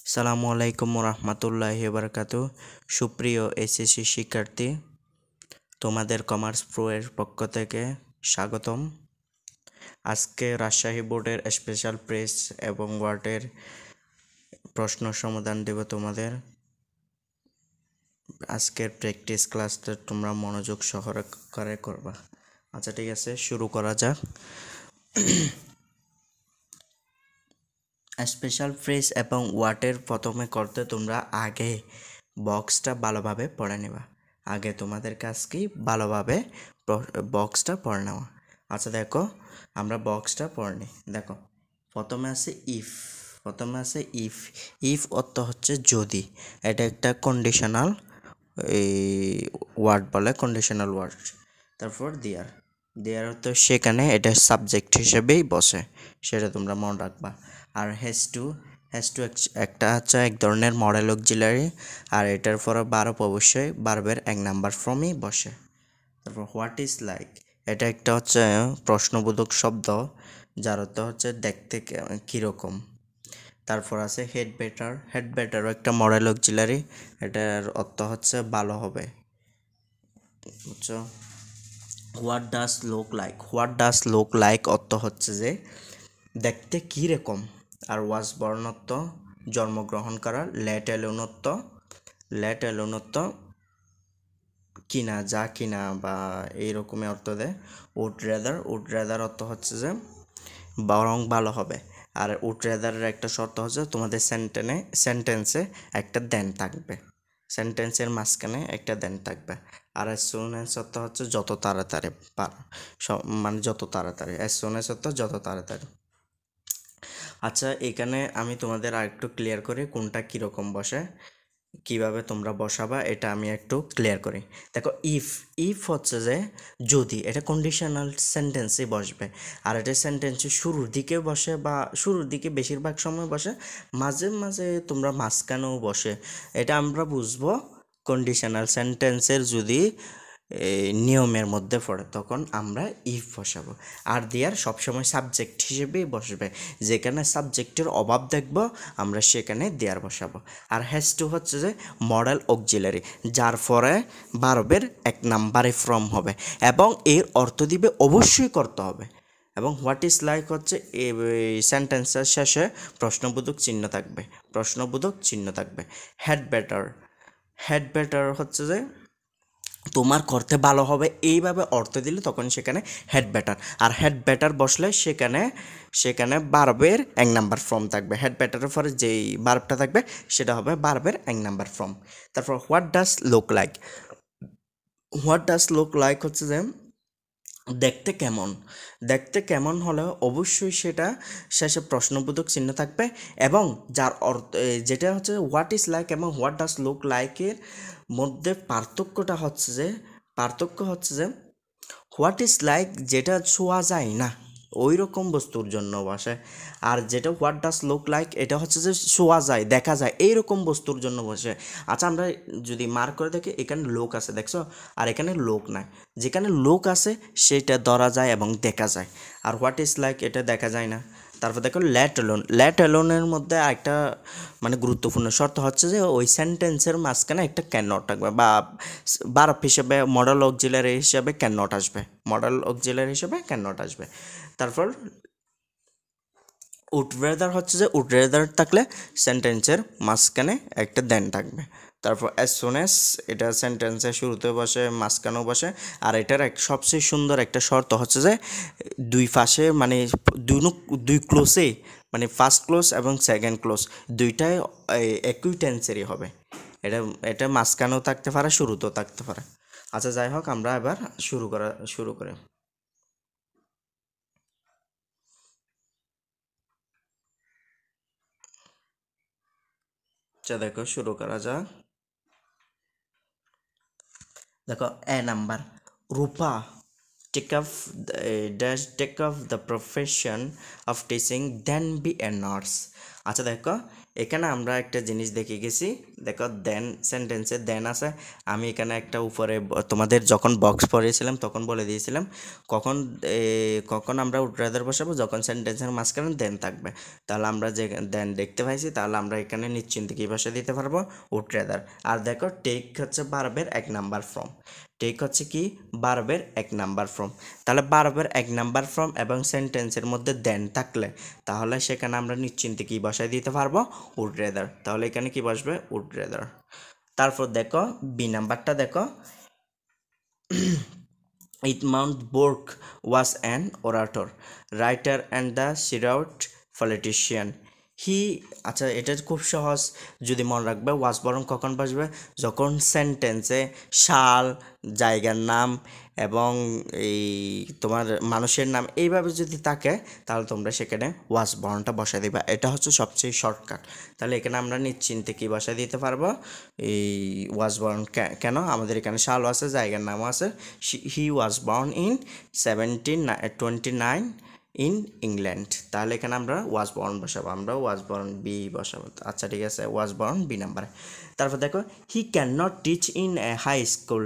সালামু আলাইকুম রহমতুল্লাহি বারাকাতু। সুপ্রিয় এসএসসি শিক্ষার্থী, তোমাদের কমার্স প্রো এর পক্ষ থেকে স্বাগতম। আজকে রাজশাহী বোর্ডের স্পেশাল প্রেস এবং ওয়ার্ডের প্রশ্ন সমাধান দেব তোমাদের। আজকের প্র্যাকটিস ক্লাসটা তোমরা মনোযোগ সহকারে করবা। আচ্ছা, ঠিক আছে, শুরু করা যাক। স্পেশাল ফ্রেজ এবং ওয়ার্ডের প্রথমে করতে তোমরা আগে বক্সটা ভালোভাবে পড়ে নেবা। আগে তোমাদের কাজ কি ভালোভাবে বক্সটা পড়ে নেওয়া। আচ্ছা দেখো, আমরা বক্সটা পড়ে নিই। দেখো, প্রথমে আছে ইফ। ইফ ইফ অর্থ হচ্ছে যদি। এটা একটা কন্ডিশনাল ওয়ার্ড বলে, কন্ডিশনাল ওয়ার্ড। তারপর দেয়ার। দেয়ার অর্থ সেখানে, এটা সাবজেক্ট হিসেবেই বসে, সেটা তোমরা মনে রাখবা। আর হ্যাজ টু একটা হচ্ছে এক ধরনের মডেল অক্সিলারি, আর এটার পরে ভার্ব অবশ্যই ভার্বের এক নাম্বার ফর্মই বসে। তারপর হোয়াট ইজ লাইক, এটা একটা হচ্ছে প্রশ্নবোধক শব্দ, যার অর্থ হচ্ছে দেখতে কীরকম। তারপর আছে হেড বেটারও একটা মডেল অক্সিলারি, এটার অর্থ হচ্ছে ভালো হবে, বুঝছো। হোয়াট ডাজ লুক লাইক অর্থ হচ্ছে যে দেখতে কী রকম। আর ওয়াজ বর্ণ অর্থ জন্মগ্রহণ করা। লেট অ্যালোন অর্থ কিনা, যা কিনা বা এইরকমের অর্থ দেয়। উড রেদার অর্থ হচ্ছে যে বরং ভালো হবে। আর উড রেদারের একটা শর্ত হচ্ছে তোমাদের সেন্টেন্সে একটা দেন থাকবে, সেন্টেন্সের মাঝখানে একটা দেন থাকবে। আর অ্যাজ সুন অ্যাজ অর্থ হচ্ছে যত তাড়াতাড়ি মানে যত তাড়াতাড়ি। অ্যাজ সুন অ্যাজ অর্থ যত তাড়াতাড়ি। আচ্ছা, এখানে আমি তোমাদের আর একটু ক্লিয়ার করি কোনটা কীরকম বসে, কিভাবে তোমরা বসাবা, এটা আমি একটু ক্লিয়ার করি। দেখো, ইফ হচ্ছে যে যদি, এটা কন্ডিশনাল সেন্টেন্সে বসবে। আর এটা সেন্টেন্সে শুরুর দিকে বসে, বা শুরুর দিকে বেশিরভাগ সময় বসে, মাঝে মাঝে তোমরা মাঝখানেও বসে। এটা আমরা বুঝবো কন্ডিশনাল সেন্টেন্সের যদি নিয়মের মধ্যে পড়ে, তখন আমরা ইফ বসাবো। আর দেয়ার সবসময় সাবজেক্ট হিসেবেই বসবে, যেখানে সাবজেক্টের অভাব দেখব আমরা সেখানে দেয়ার বসাবো। আর হ্যাজ টু হচ্ছে যে মডেল অক্সিলারি, যার পরে ভার্বের এক নাম্বারে ফর্ম হবে এবং এর অর্থ দিবে অবশ্যই করতে হবে। এবং হোয়াট ইজ লাইক হচ্ছে এই সেন্টেন্সের শেষে প্রশ্নবোধক চিহ্ন থাকবে। হেড বেটার হচ্ছে যে তোমার করতে ভালো হবে, এইভাবে অর্থ দিলে তখন সেখানে হেড বেটার। আর হেড বেটার বসলে সেখানে ভার্বের এক নাম্বার ফর্ম থাকবে। হেড বেটারের পরে যেই ভার্বটা থাকবে সেটা হবে ভার্বের এক নাম্বার ফর্ম। তারপর হোয়াট ডাজ লুক লাইক হচ্ছে যে দেখতে কেমন হলে অবশ্যই সেটা শেষে প্রশ্নবোধক চিহ্ন থাকবে। এবং যার অর্থ যেটা হচ্ছে হোয়াট ইজ লাইক এবং হোয়াট ডাজ লুক লাইকের মধ্যে পার্থক্য হচ্ছে যে হোয়াট ইজ লাইক যেটা ছোঁয়া যায় না, ওই রকম বস্তুর জন্য বসে। আর যেটা হোয়াট ডাজ লুক লাইক, এটা হচ্ছে যে ছোঁয়া যায়, দেখা যায়, এইরকম বস্তুর জন্য বসে। আচ্ছা, আমরা যদি মার্ক করে দেখি, এখানে লোক আছে দেখছো, আর এখানে লোক নাই। যেখানে লোক আছে সেটা ধরা যায় এবং দেখা যায়, আর হোয়াট ইজ লাইক এটা দেখা যায় না। তারপর দেখো লেট অ্যালোনের মধ্যে একটা মানে গুরুত্বপূর্ণ শর্ত হচ্ছে যে ওই সেন্টেন্সের মাঝখানে একটা ক্যান নট থাকবে, বা ভার্ব হিসেবে মডেল অক্সিলারি হিসেবে ক্যান নট আসবে। তারপর উড রেদার থাকলে সেন্টেন্সের মাঝখানে একটা দেন থাকবে। তারপর অ্যাজ সুন অ্যাজ, এটা সেন্টেন্সের শুরুতে বসে, মাঝখানেও বসে। আর এটার সবচেয়ে সুন্দর একটা শর্ত হচ্ছে যে দুই পাশে মানে দুই ক্লোজে, মানে ফার্স্ট ক্লোজ এবং সেকেন্ড ক্লোজ দুইটাই একই টেন্সেরই হবে। এটা মাঝখানেও থাকতে পারে, শুরুতেও থাকতে পারে। আচ্ছা, যাই হোক, আমরা এবার শুরু করে। আচ্ছা দেখো, শুরু করা যাক। দেখো, A number, Rupa take up the profession of teaching, then be a nurse. আচ্ছা দেখো, এখানে আমরা একটা জিনিস দেখে গেছি, দেখো দেন সেন্টেন্সে দেন আছে। আমি এখানে একটা উপরে তোমাদের যখন বক্স পড়িয়েছিলাম তখন বলে দিয়েছিলাম কখন কখন আমরা উড রাদার বসাবো, যখন সেন্টেন্সের মাঝখানে দেন থাকবে। তাহলে আমরা যে দেন দেখতে পাইছি, তাহলে আমরা এখানে নিশ্চিন্তে কী বসে দিতে পারবো, উড রাদার। আর দেখো টেক হচ্ছে ভার্বের 1 নাম্বার ফর্ম। টেক হচ্ছে কি, ভার্বের 1 নাম্বার ফর্ম। তাহলে ভার্বের 1 নাম্বার ফর্ম এবং সেন্টেন্সের মধ্যে দেন থাকলে তাহলে সেখানে আমরা নিশ্চিন্তে কি বসাই দিতে পারবো, উড রেদার। তাহলে এখানে কি বসবে, উড রেদার। তারপর দেখো বি নাম্বারটা দেখো, Edmund Burke was an orator, writer and the Syrut politician. হি, আচ্ছা এটা খুব সহজ, যদি মনে রাখবে ওয়াজ বরং কখন বসবে, যখন সেন্টেন্সে সাল, জায়গার নাম এবং এই তোমার মানুষের নাম এইভাবে যদি থাকে তাহলে তোমরা সেখানে ওয়াজ বরণটা বসাই দিবা। এটা হচ্ছে সবচেয়ে শর্টকাট। তাহলে এখানে আমরা নিশ্চিন্তে কি বসাই দিতে পারবো, এই ওয়াজ বরণ। কেন, আমাদের এখানে সাল আছে, জায়গার নামও আছে। He was born in 1729 in England. তাহলে এখানে আমরা ওয়াজ বর্ন বসাবো, আমরা ওয়াজ বর্ন বি বসাবো। আচ্ছা ঠিক আছে, ওয়াজ বর্ন বি নাম্বারে। তারপর দেখো he can not teach in a high school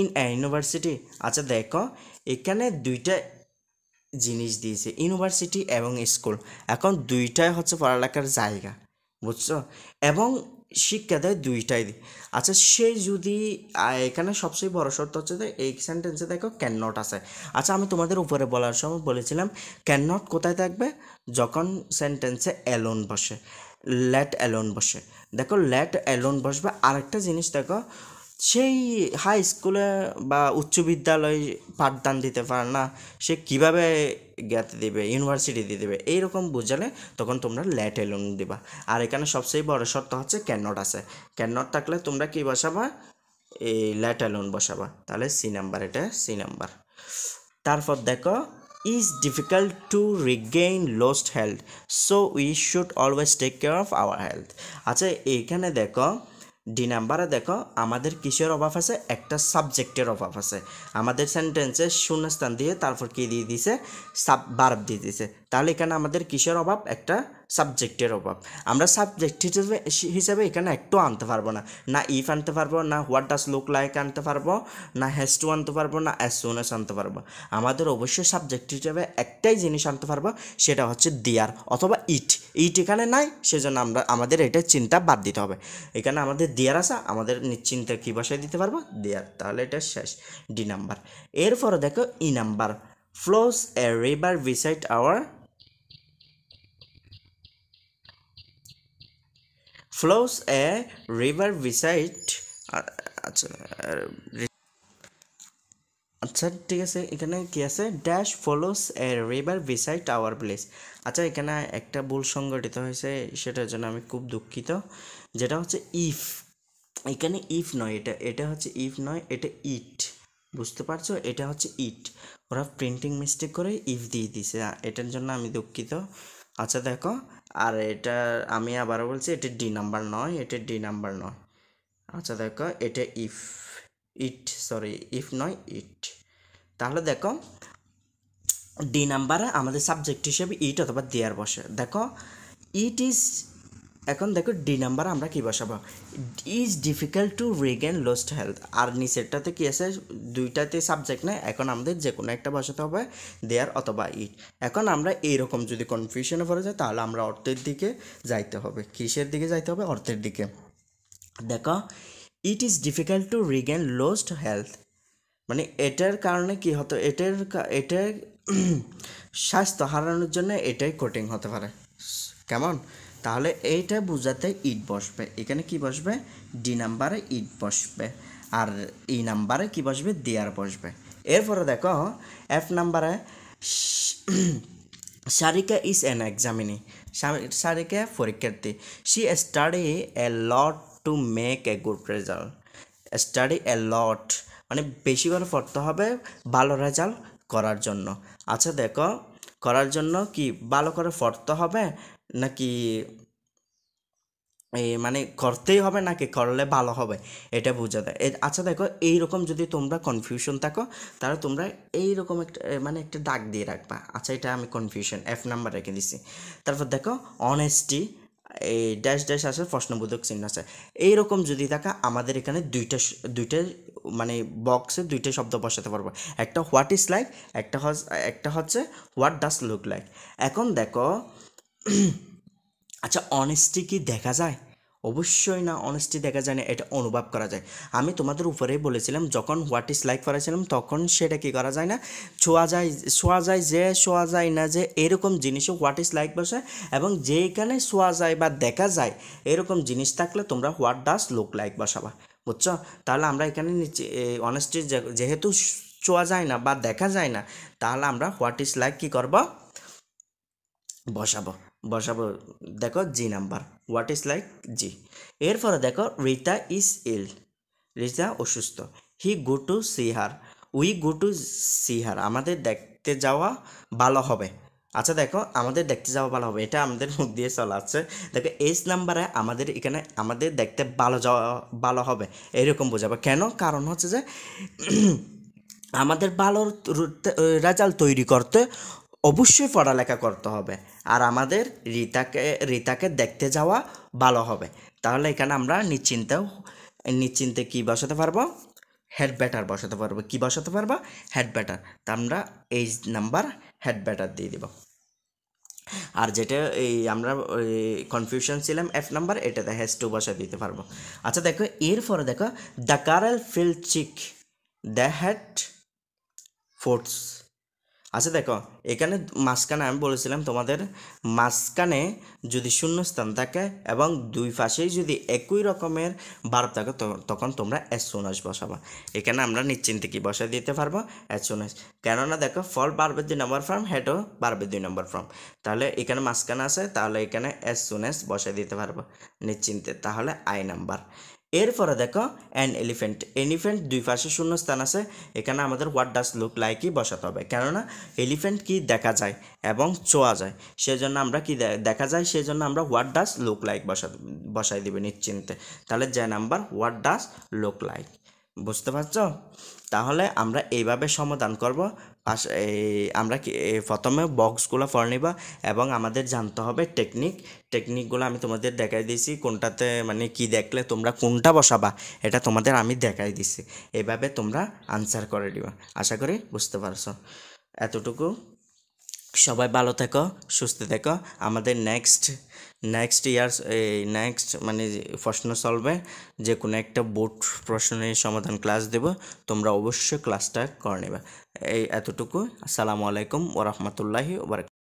in a university. আচ্ছা দেখো এখানে দুইটা জিনিস দিয়েছে, ইউনিভার্সিটি এবং স্কুল। এখন দুইটাই হচ্ছে পড়ালেখার জায়গা, বুঝছো, এবং শিক্ষা দেয় দুইটাই। আচ্ছা সে যদি এখানে সবচেয়ে বড় শর্ত হচ্ছে যে এই সেন্টেন্সে দেখো ক্যান নট আছে। আচ্ছা আমি তোমাদের উপরে বলার সময় বলেছিলাম ক্যান নট কোথায় থাকবে, যখন সেন্টেন্সে অ্যালোন বসে, লেট অ্যালোন বসে। দেখো লেট অ্যালোন বসবে। আরেকটা জিনিস দেখো, সেই হাই স্কুলে বা উচ্চ বিদ্যালয়ে পাঠদান দিতে পারে না, সে কীভাবে জ্ঞাতে দেবে, ইউনিভার্সিটি দিয়ে দেবে, এইরকম বোঝালে তখন তোমরা লেট এলোন দিবা। আর এখানে সবচেয়ে বড় শর্ত হচ্ছে ক্যান নট আছে। ক্যান নট থাকলে তোমরা কী বসাবা, এই লেট এলোন বসাবা। তাহলে সি নাম্বার, এটা সি নাম্বার। তারপর দেখো is difficult to regain lost health, so we should always take care of our health. আচ্ছা এইখানে দেখো ডি নাম্বারে দেখো আমাদের কিসের অভাব আছে, একটা সাবজেক্টের অভাব আছে। আমাদের সেন্টেন্সে শূন্যস্থান দিয়ে তারপর কি দিয়ে দিছে, ভার্ব দিয়ে দিছে। তাহলে এখানে আমাদের কিসের অভাব, একটা সাবজেক্টের অভাব। আমরা সাবজেক্ট হিসেবে এখানে একটু আনতে পারবো না, না ইফ আনতে পারবো, না হোয়াট ডাস লুক লাইক আনতে পারবো, না হ্যাজ টু আনতে পারবো, না অ্যাজ সুন অ্যাজ আনতে পারবো। আমাদের অবশ্যই সাবজেক্ট হিসেবে একটাই জিনিস আনতে পারবো, সেটা হচ্ছে দেয়ার অথবা ইট। ইট এখানে নাই, সেজন্য আমাদের এটা চিন্তা বাদ দিতে হবে। এখানে আমাদের দেয়ার আছে, আমাদের নিশ্চিন্তে কী বসায় দিতে পারবো, দেয়ার। তাহলে এটা শেষ, ডি নাম্বার। এরপরে দেখো E number, flows a river beside our, flows a river beside, আচ্ছা আচ্ছা ঠিক আছে, এখানে কি আছে, dash follows a river beside our place. আচ্ছা এখানে একটা ভুল সংগঠিত হয়েছে, সেটার জন্য আমি খুব দুঃখিত। যেটা হচ্ছে ইফ, এখানে ইফ নয়, এটা হচ্ছে ইফ নয়, এটা ইট, বুঝতে পারছো, এটা হচ্ছে ইট। ওরা প্রিন্টিং মিস্টেক করে ইফ দিয়ে দিছে, এটার জন্য আমি দুঃখিত। আচ্ছা দেখো, আর এটা আমি আবারও বলছি, এটা ডি নাম্বার নয়, এটা ডি নাম্বার নয়। আচ্ছা দেখো এটা ইফ, ইট, সরি ইফ নয় ইট। তাহলে দেখো ডি নাম্বারে আমাদের সাবজেক্ট হিসেবে ইট অথবা দেয়ার বসে। দেখো ইট ইজ, এখন দেখো ডি নাম্বারে আমরা কী বসাবো, is difficult to regain lost health. আর নিচেরটাতে কী আছে, দুইটাতে সাবজেক্ট নেই, এখন আমাদের যে কোনো একটা বসাতে হবে, দেয়ার অথবা ইট। এখন আমরা এইরকম যদি কনফিউশনে পড়ে যাই তাহলে আমরা অর্থের দিকে যাইতে হবে। কিসের দিকে যাইতে হবে, অর্থের দিকে। দেখো it is difficult to regain lost health, মানে এটার কারণে কি হতো, এটার স্বাস্থ্য হারানোর জন্য এটাই কঠিন হতে পারে, কেমন। তাহলে এইটা বোঝাতে ইট বসবে, এখানে কি বসবে, ডি নাম্বারে ইট বসবে, আর ই নাম্বারে কি বসবে, দেয়ার বসবে। এরপরে দেখো এফ নাম্বারে Sarika is an examinee, Sarika পরীক্ষার্থী। She study a lot to make a good result, study a lot মানে বেশি করে পড়তে হবে ভালো রেজাল্ট করার জন্য। আচ্ছা দেখো করার জন্য কি ভালো করে পড়তে হবে নাকি মানে করতেই হবে নাকি করলে ভালো হবে, এটা বোঝা দেয়। আচ্ছা দেখো এইরকম যদি তোমরা কনফিউশন থাকো তাহলে তোমরা এইরকম একটা মানে একটা দাগ দিয়ে রাখবা। আচ্ছা এটা আমি কনফিউশন এফ নাম্বার রেখে দিছি। তারপর দেখো অনেস্টি, এই ড্যাশ ড্যাশ আছে, প্রশ্নবোধক চিহ্ন আছে। এইরকম যদি থাকে আমাদের এখানে দুইটা মানে বক্সে দুইটা শব্দ বসাতে পারবো, একটা হোয়াট ইজ লাইক, একটা হচ্ছে হোয়াট ডাজ লুক লাইক। এখন দেখো আচ্ছা অনেস্টি কি দেখা যায়? অবশ্যই না, অনেস্টি দেখা যায় না, এটা অনুভব করা যায়। আমি তোমাদের উপরেই বলেছিলাম যখন হোয়াট ইজ লাইক করেছিলাম তখন সেটা কি করা যায় না, ছোঁয়া যায় না যে এরকম জিনিসও হোয়াট ইজ লাইক বসে, এবং যেখানে ছোঁয়া যায় বা দেখা যায় এরকম জিনিস থাকলে তোমরা হোয়াট ডাজ লুক লাইক বসাবা, বুঝছো? তাহলে আমরা এখানে নিচে অনেস্টি যেহেতু ছোঁয়া যায় না বা দেখা যায় না, তাহলে আমরা হোয়াট ইজ লাইক কী করবো, বসাবো। দেখো G number, what is like G. এরপরে দেখো রিতা ইজ ইল, রিতা অসুস্থ। He go to see her, we go to see her, আমাদের দেখতে যাওয়া ভালো হবে। আচ্ছা দেখো আমাদের দেখতে যাওয়া ভালো হবে, এটা আমাদের মুখ দিয়ে চলে আসছে। দেখো এস নাম্বারে আমাদের এখানে আমাদের দেখতে ভালো হবে এরকম বোঝাবো। কেন? কারণ হচ্ছে যে আমাদের ভালো রেজাল্ট তৈরি করতে অবশ্যই পড়ালেখা করতে হবে, আর আমাদের রিতাকে দেখতে যাওয়া ভালো হবে। তাহলে এখানে আমরা নিশ্চিন্তে কি বসাতে পারবো, হেড ব্যাটার বসাতে পারবো। কি বসাতে পারবো? Head batter. তা আমরা এই নাম্বার হেড ব্যাটার দিয়ে দিব। আর যেটা এই আমরা কনফিউশন ছিলাম এফ নাম্বার, এটাতে হ্যাজ টু বসা দিতে পারবো। আচ্ছা দেখো এরপরে দেখো the carol fill chick, the had forts. আচ্ছা দেখো এখানে মাঝখানে আমি বলেছিলাম তোমাদের মাঝখানে যদি শূন্যস্থান থাকে এবং দুই পাশেই যদি একই রকমের ভার্ব থাকে তখন তোমরা অ্যাজ সুন অ্যাজ বসাবা। এখানে আমরা নিশ্চিন্তে কি বসাই দিতে পারবো, অ্যাজ সুন অ্যাজ। কেননা দেখো ফল ভার্বের 2 নম্বর ফর্ম, হেডও ভার্বের 2 নম্বর ফর্ম, তাহলে এখানে মাঝখানে আছে, তাহলে এখানে অ্যাজ সুন অ্যাজ বসাই দিতে পারবো নিশ্চিন্তে, তাহলে আই নাম্বার। এরপরে দেখো অ্যান এলিফ্যান্ট দুই পাশে শূন্য স্থান আছে, এখানে আমাদের হোয়াট ডাজ লুক লাইকই বসাতে হবে। কেননা এলিফ্যান্ট কি দেখা যায় এবং ছোঁয়া যায়, সেজন্য আমরা কি দেখা যায় সেজন্য আমরা হোয়াট ডাজ লুক লাইক বসাই দিবে নিশ্চিন্তে। তাহলে যে number what does look like, বুঝতে পারছো? তাহলে আমরা এইভাবে সমাধান করব। আমরা কি প্রথমে বক্সগুলো পড়ে নিবা এবং আমাদের জানতে হবে টেকনিকগুলো আমি তোমাদের দেখাই দিয়েছি, কোনটাতে মানে কি দেখলে তোমরা কোনটা বসাবা এটা তোমাদের আমি দেখাই দিছি। এভাবে তোমরা আনসার করে দিবা। আশা করি বুঝতে পারছো। এতটুকু, সবাই ভালো থেকো, সুস্থ থেকো। আমাদের নেক্সট মানে প্রশ্ন সলভে যে কোনো একটা বোর্ড প্রশ্নের সমাধান ক্লাস দেব, তোমরা অবশ্যই ক্লাসটা করে নেবে। এই এতটুকু। আসসালামু আলাইকুম ওয়া রাহমাতুল্লাহি ওয়া বারাকাতুহু।